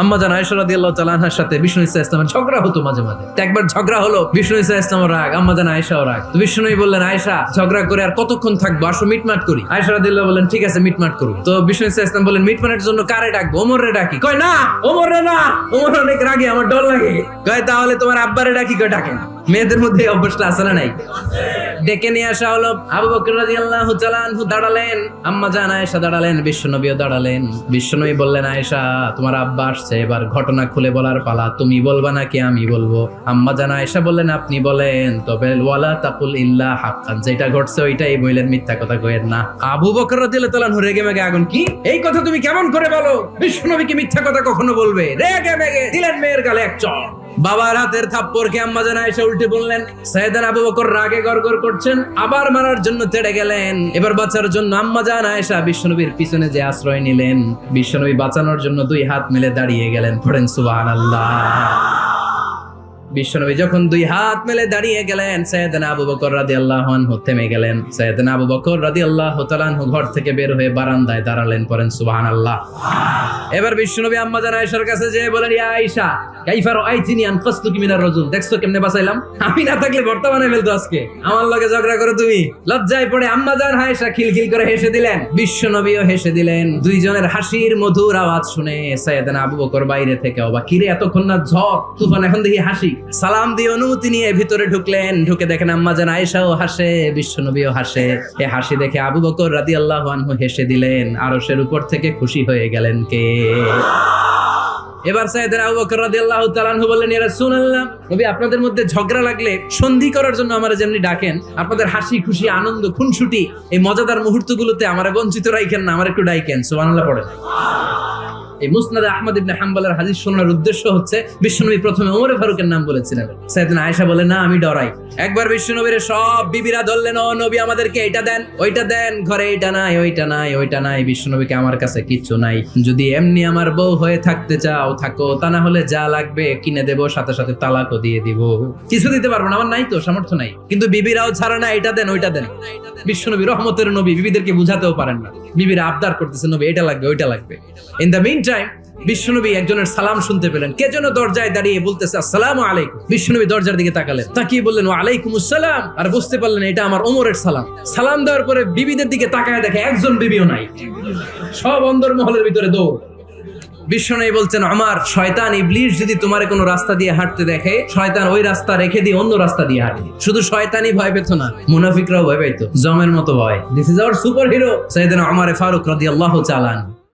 আম্মা জান আয়েশা রাদিয়াল্লাহু তাআলা আনহার সাথে বিষ্ণু ইসা ইসলামের ঝগড়া হতো মাঝে মাঝে। একবার ঝগড়া হলো, বিষ্ণু ইসা ইসলামের রাগ, আম্মা জান আয়েশাও রাগ। তো বিষ্ণু বললেন, আয়েশা ঝগড়া করে আর কতক্ষণ থাকবো, আসো মিটমাট করি। আয়েশা রাদিয়াল্লাহু বললেন, ঠিক আছে মিটমাট করব। তো বিষ্ণু ইসা ইসলাম বললেন, মিটমাটের জন্য কারে ডাকবো? ওমরে ডাকি। কয় না, ওমরে না, ওমর অনেক রাগে, আমার ডর লাগে। কয় তাহলে তোমার আব্বারে ডাকি। কয় ডাকেন। মেয়েদের মধ্যে এই অভ্যাসটা আছে না নাই? ডেকে নিয়ে আসা হলো। আবু বকর রাদিয়াল্লাহু তাআলা আনহু দাঁড়ালেন, আম্মা জান আয়েশা দাঁড়ালেন, বিশ্বনবীও দাঁড়ালেন। বিশ্বনবী বললেন, আয়েশা তোমার আব্বা আসছে, এবার ঘটনা খুলে বলার পালা। তুমি বলবা নাকি আমি বলবো? আম্মা জান আয়েশা বললেন, আপনি বলেন, তবে ওয়ালা তাকুল ইল্লা হাক্কান, যেটা ঘটছে ওইটাই বললেন, মিথ্যা কথা কইেন না। আবু বকর রাদিয়াল্লাহু তাআলা আনহু রেগে মেগে আগুন। কি এই কথা তুমি কেমন করে বলো? বিশ্বনবী কি মিথ্যা কথা কখনো বলবে? রেগে মেগে দিলেন মেয়ের গালে এক চড়। বাবার হাতের থাপ্পড়কে আম্মা জান আয়েশা উল্টে বললেন। সাইয়েদনা আবু বকর রাগে গড়গড় করছেন, আবার মারার জন্য তেড়ে গেলেন। এবার বাঁচার জন্য আম্মা জান আয়েশা বিশ্বনবীর পিছনে যে আশ্রয় নিলেন, বিশ্বনবী বাঁচানোর জন্য দুই হাত মেলে দাঁড়িয়ে গেলেন। পড়েন সুবহানাল্লাহ। বিশ্বনবী যখন দুই হাত মেলে দাঁড়িয়ে গেলেন, সাইয়েদনা আবু বকর রাদিয়াল্লাহু আনহু থেমে গেলেন। সাইয়েদনা আবু বকর রাদিয়াল্লাহু তাআলা আনহু ঘর থেকে বের হয়ে বারান্দায় দাঁড়ালেন। পড়েন সুবহানাল্লাহ। এবার বিশ্বনবী আম্মা জান আয়েশার কাছে যেয়ে বলেন, ইয়া আয়েশা কাইফা রাআইতিনি আনকাসতুকি মিনার রাজুল, দেখছো কেমনে বাঁচাইলাম? আমি না থাকলে ভর্তা বানাই ফেলতো আজকে। আমার লগে ঝগড়া করে তুমি। লজ্জায় পড়ে আম্মা জান আয়েশা খিলখিল করে হেসে দিলেন, বিশ্বনবীও হেসে দিলেন। দুইজনের হাসির মধুর আওয়াজ শুনে সাইয়েদনা আবু বকর বাইরে থেকে অবাক, কিরে এতক্ষণ না ঝড় তুফান, এখন দেখি হাসি। সালাম দিয়ে অনুমতি নিয়ে ভিতরে ঢুকলেন। ঢুকে দেখেন আম্মা জান আয়েশাও হাসে, বিশ্বনবীও হাসে। এই হাসি দেখে আবু বকর রাদিয়াল্লাহু আনহু হেসে দিলেন। আরশের উপর থেকে খুশি হয়ে গেলেন কে? এবার সাইয়েদনা আবু বকর রাদিয়াল্লাহু তাআলা আনহু বললেন, ইয়া রাসূলুল্লাহ, নবী আপনাদের মধ্যে ঝগড়া লাগলে সন্ধি করার জন্য আমারে যেমনি ডাকেন, আপনাদের হাসি খুশি আনন্দ খুনসুটি এই মজাদার মুহূর্তগুলোতে আমারে বঞ্চিত রাখেন না, আমার একটু ডাকেন। সুবহানাল্লাহ পড়ে। এই মুসনাদ আহমদ ইবনে হাম্বলের হাদিস শোনার উদ্দেশ্য হচ্ছে, বিশ্বনবী প্রথমে ওমর ফারুকের নাম বলেছিলেন। সাইয়েদনা আয়েশা বলে, না আমি ডরাই। একবার বিশ্বনবীর সব বিবিরা ধরলেন, ও নবী আমাদেরকে এটা দেন ওইটা দেন, ঘরে এটা নাই ওইটা নাই ওইটা নাই। বিশ্বনবীকে, আমার কাছে কিচ্ছু নাই, যদি এমনি আমার বউ হয়ে থাকতে চাও থাকো, তা না হলে যা লাগবে কিনে দেবো, সাথে সাথে তালাকও দিয়ে দিব। কিছু দিতে পারবো না, আমার নাই তো, সামর্থ্য নাই। কিন্তু বিবিরাও ছাড়া না, এটা দেন ওইটা দেন। বিশ্বনবী রহমতের নবী, বিবিদেরকে বুঝাতেও পারেন না। বিবিরা আবদার করতেছে, নবী এটা লাগবে ওইটা লাগবে। ইন দ্য মিন টাইম বিশ্বনবী একজনের সালাম শুনতে পেলেন। কে যেন দরজায় দাঁড়িয়ে বলতেছে, আসসালামু আলাইকুম। বিশ্বনবী দরজার দিকে তাকালেন, তাকিয়ে বললেন, ওয়া আলাইকুমুস সালাম। আর বুঝতে পারলেন এটা আমার ওমরের সালাম। সালাম দেওয়ার পরে বিবিদের দিকে তাকায় দেখে একজন বিবিও নাই, সব অন্দরমহলের ভিতরে দৌড়। বিশ্বনবী বলছেন, আমার শয়তান ইবলিস যদি তোমার কোনো রাস্তা দিয়ে হাঁটতে দেখে, শয়তান ওই রাস্তা রেখে দিয়ে অন্য রাস্তা দিয়ে হাঁটে। শুধু শয়তানই ভয় পেত না, মুনাফিকরাও ভয় পেত, জমের মতো ভয়। This is our super hero সাইয়েদনা ওমর ফারুক রাদিয়াল্লাহু তাআলা আনহু।